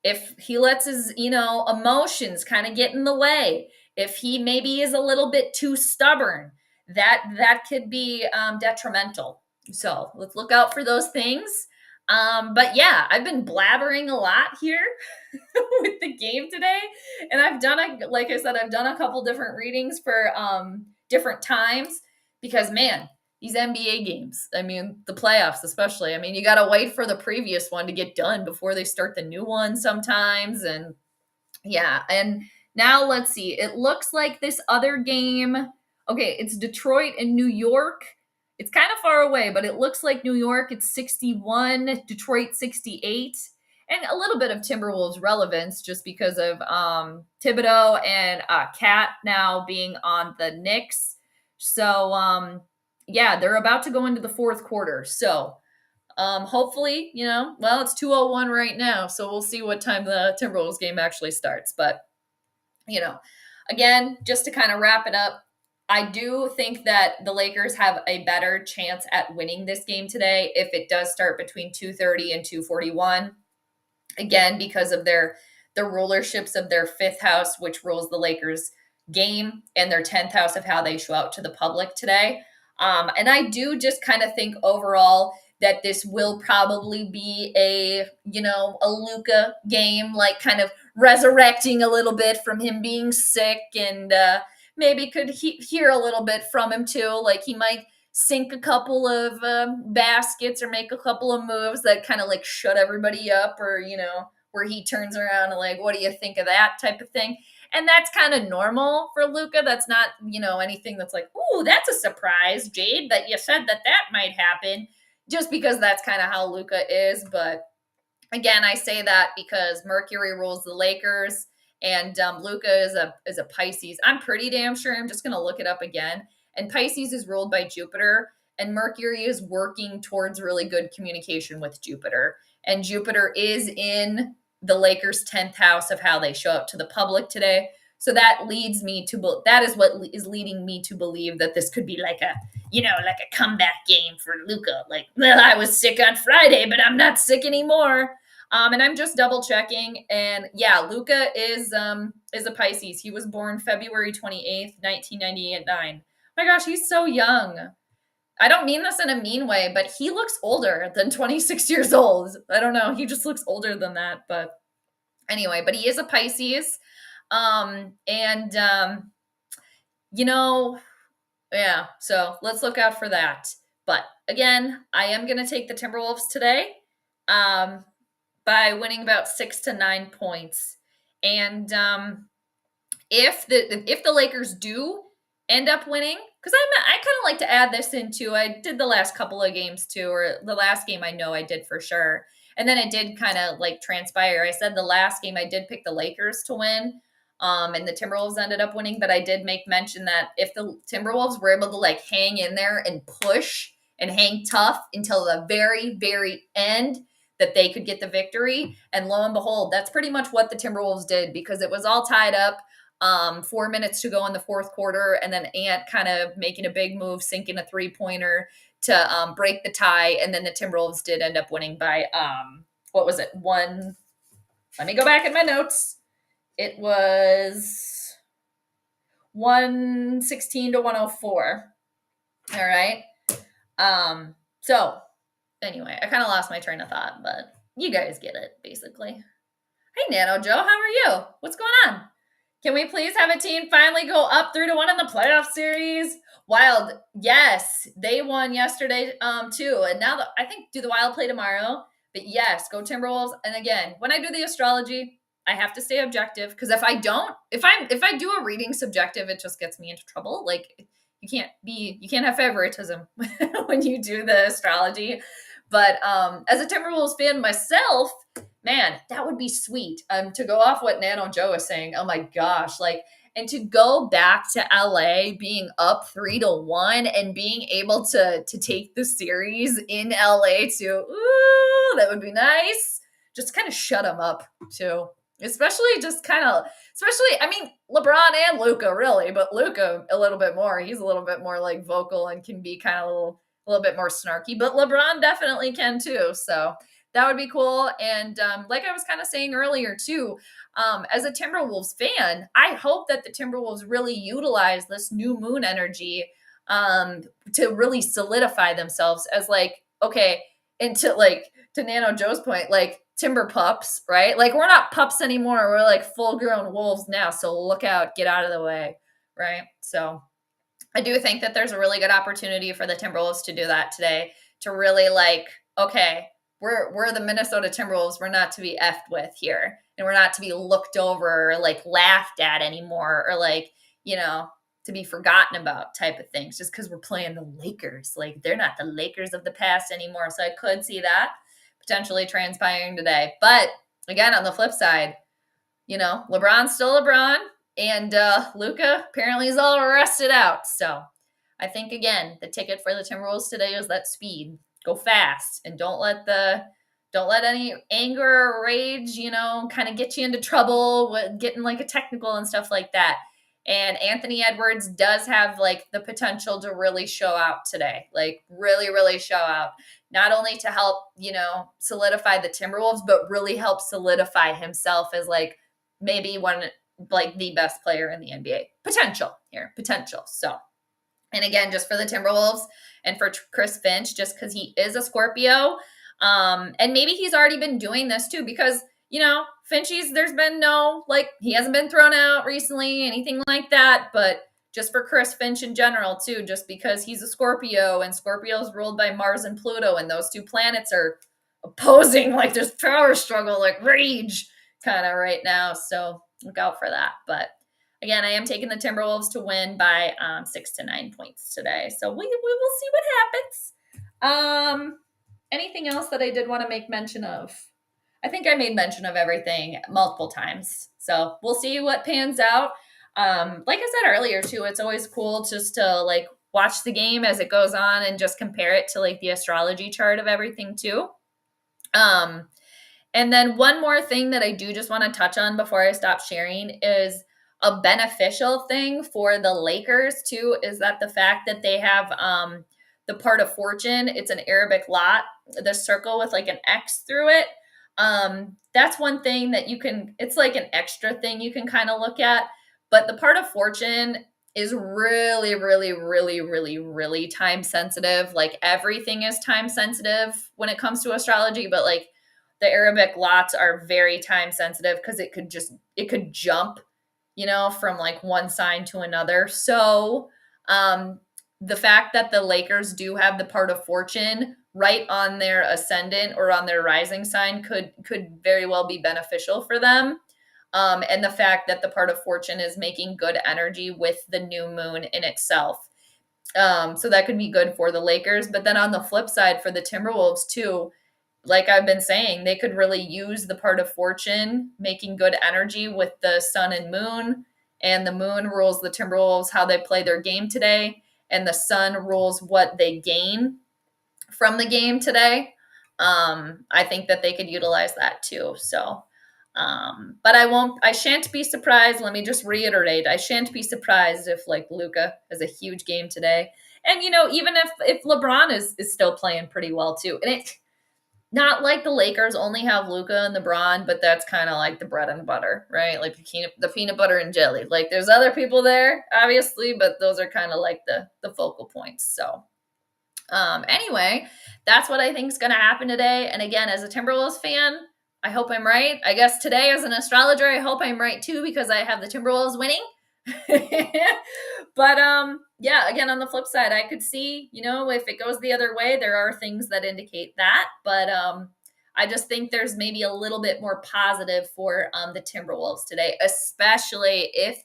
if he lets his, emotions kind of get in the way, if he maybe is a little bit too stubborn, that could be detrimental. So let's look out for those things. But yeah, I've been blabbering a lot here with the game today. And like I said, I've done a couple different readings for different times because, man, these NBA games, I mean, the playoffs especially, I mean, you got to wait for the previous one to get done before they start the new one sometimes. And yeah, and now let's see. It looks like this other game, okay, it's Detroit and New York. It's kind of far away, but it looks like New York, it's 61, Detroit 68, and a little bit of Timberwolves relevance just because of Thibodeau and Cat now being on the Knicks. So, yeah, they're about to go into the fourth quarter. So, hopefully, well, it's 2:01 right now, so we'll see what time the Timberwolves game actually starts. But, again, just to kind of wrap it up, I do think that the Lakers have a better chance at winning this game today if it does start between 2:30 and 2:41. Again, because of the rulerships of their fifth house, which rules the Lakers game, and their 10th house of how they show out to the public today. And I do just kind of think overall that this will probably be a Luka game, like kind of resurrecting a little bit from him being sick, and maybe could hear a little bit from him too. Like he might sink a couple of baskets or make a couple of moves that kind of like shut everybody up, or, where he turns around and like, what do you think of that type of thing? And that's kind of normal for Luka. That's not, anything that's like, ooh, that's a surprise, Jade, that you said that might happen, just because that's kind of how Luka is. But again, I say that because Mercury rules the Lakers, and Luka is a Pisces. I'm pretty damn sure. I'm just going to look it up again. And Pisces is ruled by Jupiter, and Mercury is working towards really good communication with Jupiter. And Jupiter is in the Lakers' 10th house of how they show up to the public today. So that leads me to, that is what is leading me to believe that this could be like a, like a comeback game for Luka. Like, well, I was sick on Friday, but I'm not sick anymore. And I'm just double checking, and yeah, Luka is a Pisces. He was born February 28th, 1999. My gosh, he's so young. I don't mean this in a mean way, but he looks older than 26 years old. I don't know. He just looks older than that. But anyway, but he is a Pisces. And yeah, so let's look out for that. But again, I am going to take the Timberwolves today by winning about 6 to 9 points. And if the Lakers do end up winning, because I kind of like to add this into, I did the last couple of games too, or the last game I know I did for sure. And then it did kind of like transpire. I said the last game I did pick the Lakers to win. And the Timberwolves ended up winning, but I did make mention that if the Timberwolves were able to like hang in there and push and hang tough until the very, very end, that they could get the victory. And lo and behold, that's pretty much what the Timberwolves did, because it was all tied up. 4 minutes to go in the fourth quarter, and then Ant kind of making a big move, sinking a 3-pointer to break the tie. And then the Timberwolves did end up winning by, what was it? Let me go back in my notes. It was 116 to 104. All right. So anyway, I kind of lost my train of thought, but you guys get it, basically. Hey, Nano Joe, how are you? What's going on? Can we please have a team finally go up 3-1 in the playoff series? Wild, yes, they won yesterday too. And now I think, do the Wild play tomorrow? But yes, go Timberwolves. And again, when I do the astrology, I have to stay objective, because if I do a reading subjective, it just gets me into trouble. Like, you can't have favoritism when you do the astrology. But as a Timberwolves fan myself, man, that would be sweet. To go off what Nano Joe is saying, oh my gosh, like, and to go back to LA being up 3-1 and being able to take the series in LA too. Ooh, that would be nice. Just kind of shut them up too. Especially, I mean, LeBron and Luka really, but Luka a little bit more. He's a little bit more like vocal and can be kind of a little bit more snarky, but LeBron definitely can too. So that would be cool. And like I was kind of saying earlier too, as a Timberwolves fan, I hope that the Timberwolves really utilize this new moon energy to really solidify themselves as like, okay, and to Nano Joe's point, like Timber pups, right? Like, we're not pups anymore. We're like full grown wolves now. So look out, get out of the way, right? So I do think that there's a really good opportunity for the Timberwolves to do that today, to really like, okay, we're the Minnesota Timberwolves. We're not to be effed with here, and we're not to be looked over or like laughed at anymore, or like, to be forgotten about type of things, just because we're playing the Lakers. Like, they're not the Lakers of the past anymore. So I could see that potentially transpiring today. But again, on the flip side, LeBron's still LeBron, and Luka apparently is all rested out. So I think, again, the ticket for the Timberwolves today is that speed. Go fast, and don't let any anger or rage, kind of get you into trouble with getting like a technical and stuff like that. And Anthony Edwards does have like the potential to really show out today, like really, really show out, not only to help, solidify the Timberwolves, but really help solidify himself as like maybe like the best player in the NBA. Potential. So, and again, just for the Timberwolves and for Chris Finch, just because he is a Scorpio, and maybe he's already been doing this too, because Finchie's, there's been he hasn't been thrown out recently, anything like that. But just for Chris Finch in general too, just because he's a Scorpio, and Scorpio's ruled by Mars and Pluto, and those two planets are opposing, like there's power struggle, like rage kind of right now. So look out for that. But again, I am taking the Timberwolves to win by 6 to 9 points today. So we will see what happens. Anything else that I did want to make mention of? I think I made mention of everything multiple times. So we'll see what pans out. Like I said earlier too, it's always cool just to like watch the game as it goes on and just compare it to like the astrology chart of everything too. And then one more thing that I do just want to touch on before I stop sharing is a beneficial thing for the Lakers too is that the fact that they have the part of fortune, it's an Arabic lot, the circle with like an X through it. That's one thing that you can, it's like an extra thing you can kind of look at. But the part of fortune is really, really, really, really, really time sensitive. Like everything is time sensitive when it comes to astrology, but like the Arabic lots are very time sensitive because it could jump, from like one sign to another. So, the fact that the Lakers do have the part of fortune right on their ascendant or on their rising sign could very well be beneficial for them. And the fact that the part of fortune is making good energy with the new moon in itself. So that could be good for the Lakers. But then on the flip side, for the Timberwolves too, like I've been saying, they could really use the part of fortune, making good energy with the sun and moon. And the moon rules the Timberwolves, how they play their game today. And the sun rules what they gain from the game today. I think that they could utilize that too. So, but I shan't be surprised. Let me just reiterate. I shan't be surprised if like Luka has a huge game today. And, even if LeBron is still playing pretty well too. And it's not like the Lakers only have Luka and LeBron, but that's kind of like the bread and butter, right? Like the peanut butter and jelly. Like there's other people there, obviously, but those are kind of like the focal points. So, anyway, that's what I think is going to happen today. And again, as a Timberwolves fan, I hope I'm right. I guess today as an astrologer, I hope I'm right too, because I have the Timberwolves winning. But yeah, again, on the flip side, I could see, if it goes the other way, there are things that indicate that. But I just think there's maybe a little bit more positive for the Timberwolves today, especially if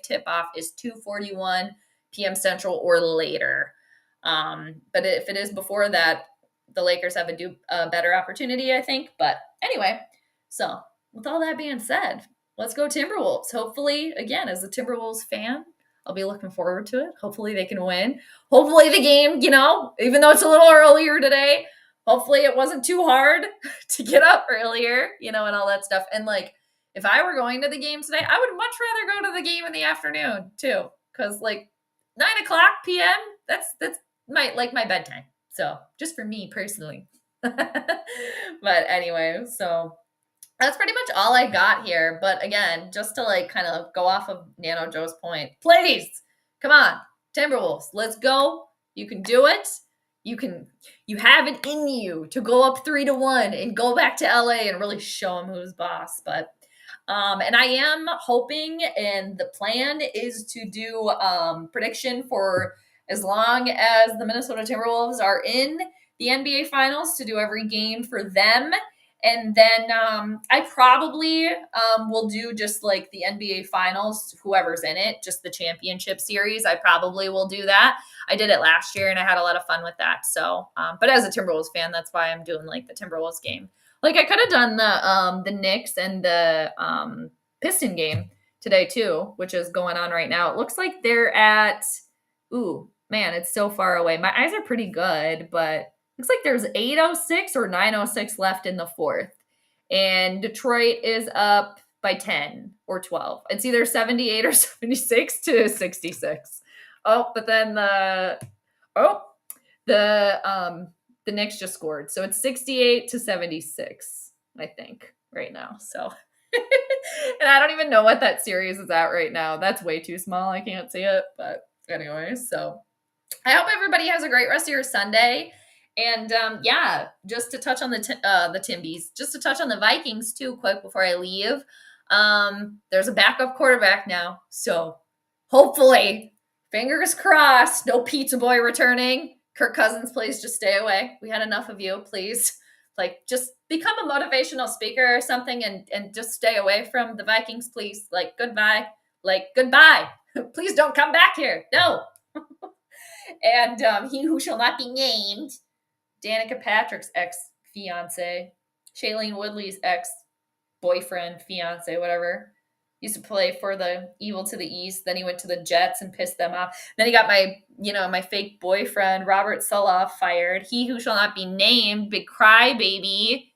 tip-off is 2:41 p.m. Central or later. But if it is before that, the Lakers have a better opportunity, I think. But anyway, so with all that being said, let's go Timberwolves. Hopefully, again, as a Timberwolves fan, I'll be looking forward to it. Hopefully they can win. Hopefully the game, even though it's a little earlier today, hopefully it wasn't too hard to get up earlier, and all that stuff. And like, if I were going to the game today, I would much rather go to the game in the afternoon too. Cause like 9:00 p.m., that's my bedtime. So just for me personally. But anyway, so that's pretty much all I got here. But again, just to like kind of go off of Nano Joe's point, please, come on, Timberwolves, let's go. You can do it. You have it in you to go up 3-1 and go back to LA and really show them who's boss. But and I am hoping, and the plan is to do prediction for as long as the Minnesota Timberwolves are in the NBA Finals, to do every game for them. And then I probably will do just like the NBA Finals, whoever's in it, just the championship series. I probably will do that. I did it last year and I had a lot of fun with that. So, but as a Timberwolves fan, that's why I'm doing like the Timberwolves game. Like I could have done the Knicks and the Piston game today too, which is going on right now. It looks like they're at, ooh, man, it's so far away. My eyes are pretty good, but looks like there's 8:06 or 9:06 left in the fourth. And Detroit is up by 10 or 12. It's either 78 or 76 to 66. Oh, but then the Knicks just scored. So it's 68 to 76, I think, right now. So and I don't even know what that series is at right now. That's way too small. I can't see it. But anyway, so I hope everybody has a great rest of your Sunday. And yeah, just to touch on the Timbies, just to touch on the Vikings too, quick before I leave. There's a backup quarterback now, so hopefully, fingers crossed, no pizza boy returning. Kirk Cousins, please just stay away. We had enough of you, please. Like, just become a motivational speaker or something, and just stay away from the Vikings, please. Like, goodbye. Please don't come back here. No. And he who shall not be named, Danica Patrick's ex-fiance, Shailene Woodley's ex-boyfriend, fiance, whatever, used to play for the Evil to the East. Then he went to the Jets and pissed them off. Then he got my fake boyfriend, Robert Suloff, fired. He who shall not be named, big crybaby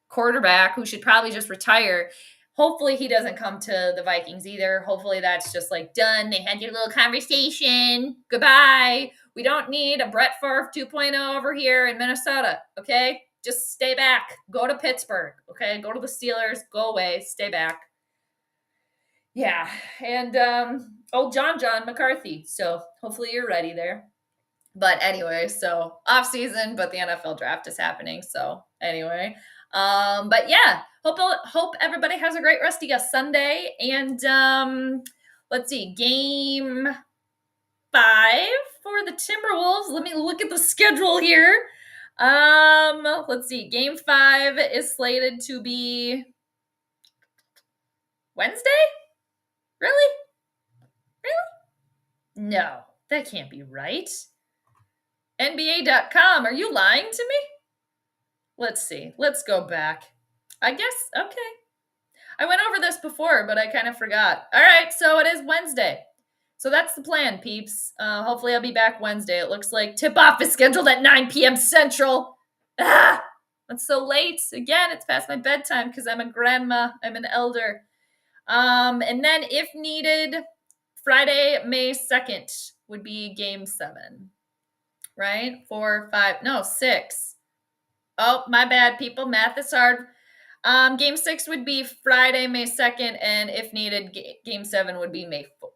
quarterback who should probably just retire. hopefully he doesn't come to the Vikings either. Hopefully that's just like done. They had your little conversation. Goodbye. We don't need a Brett Favre 2.0 over here in Minnesota. Okay. Just stay back. Go to Pittsburgh. Okay. Go to the Steelers. Go away. Stay back. Yeah. And old John McCarthy. So hopefully you're ready there. But anyway, so off season, but the NFL draft is happening. So anyway, but yeah, hope everybody has a great rest of your Sunday. And let's see, game 5 for the Timberwolves. Let me look at the schedule here. Let's see, game 5 is slated to be Wednesday. Really? No, that can't be right. NBA.com. Are you lying to me? Let's see. Let's go back. I guess, okay. I went over this before, but I kind of forgot. All right, so it is Wednesday. So that's the plan, peeps. Hopefully I'll be back Wednesday. It looks like tip-off is scheduled at 9 p.m. Central. Ah, that's so late. Again, it's past my bedtime because I'm a grandma. I'm an elder. And then if needed, Friday, May 2nd would be game 7. Right? 4, 5, no, 6. Oh, my bad, people. Math is hard. Game 6 would be Friday, May 2nd, and if needed, game 7 would be May 4th.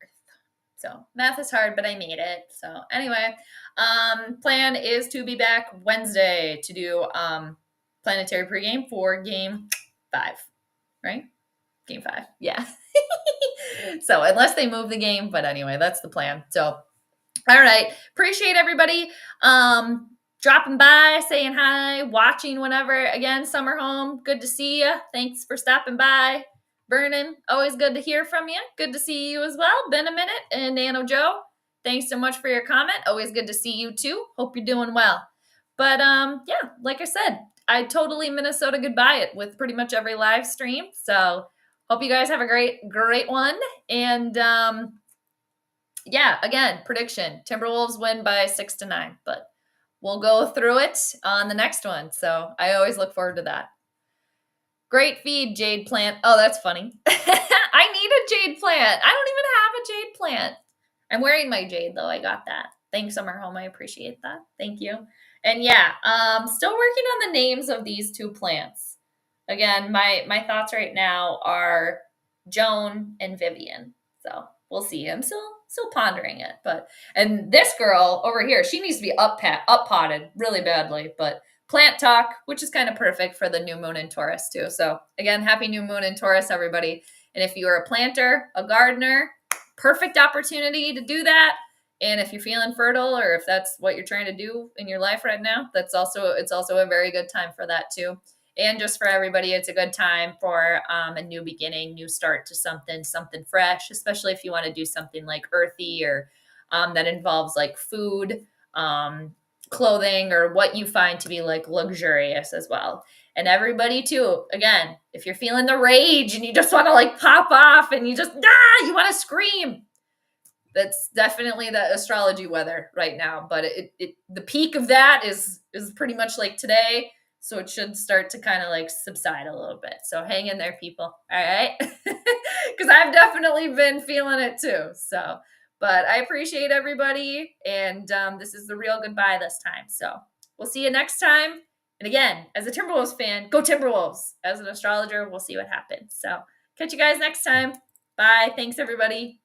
So math is hard, but I made it. So anyway, plan is to be back Wednesday to do planetary pregame for game 5, right? Game 5, yeah. So unless they move the game, but anyway, that's the plan. So all right. Appreciate everybody dropping by, saying hi, watching, whatever. Again, summer home. Good to see you. Thanks for stopping by. Vernon, always good to hear from you. Good to see you as well. Been a minute. And Nano Joe, thanks so much for your comment. Always good to see you too. Hope you're doing well. But yeah, like I said, I totally Minnesota goodbye it with pretty much every live stream. So hope you guys have a great one. And yeah, again, prediction. Timberwolves win by 6-9, but we'll go through it on the next one. So I always look forward to that. Great feed, Jade plant. Oh, that's funny. I need a jade plant. I don't even have a jade plant. I'm wearing my jade though. I got that. Thanks, Summer Home. I appreciate that. Thank you. And yeah, still working on the names of these 2 plants. Again, my thoughts right now are Joan and Vivian. So we'll see. I'm still pondering it. And this girl over here, she needs to be up potted really badly. But plant talk, which is kind of perfect for the new moon in Taurus too. So again, happy new moon in Taurus, everybody. And if you are a planter, a gardener, perfect opportunity to do that. And if you're feeling fertile, or if that's what you're trying to do in your life right now, it's also a very good time for that too. And just for everybody, it's a good time for a new beginning, new start to something fresh, especially if you want to do something like earthy or that involves like food, clothing, or what you find to be like luxurious as well. And everybody too, again, if you're feeling the rage and you just want to like pop off and you you want to scream, that's definitely the astrology weather right now. But the peak of that is pretty much like today. So it should start to kind of like subside a little bit. So hang in there, people. All right. Because I've definitely been feeling it too. So, but I appreciate everybody. And this is the real goodbye this time. So we'll see you next time. And again, as a Timberwolves fan, go Timberwolves. As an astrologer, we'll see what happens. So catch you guys next time. Bye. Thanks, everybody.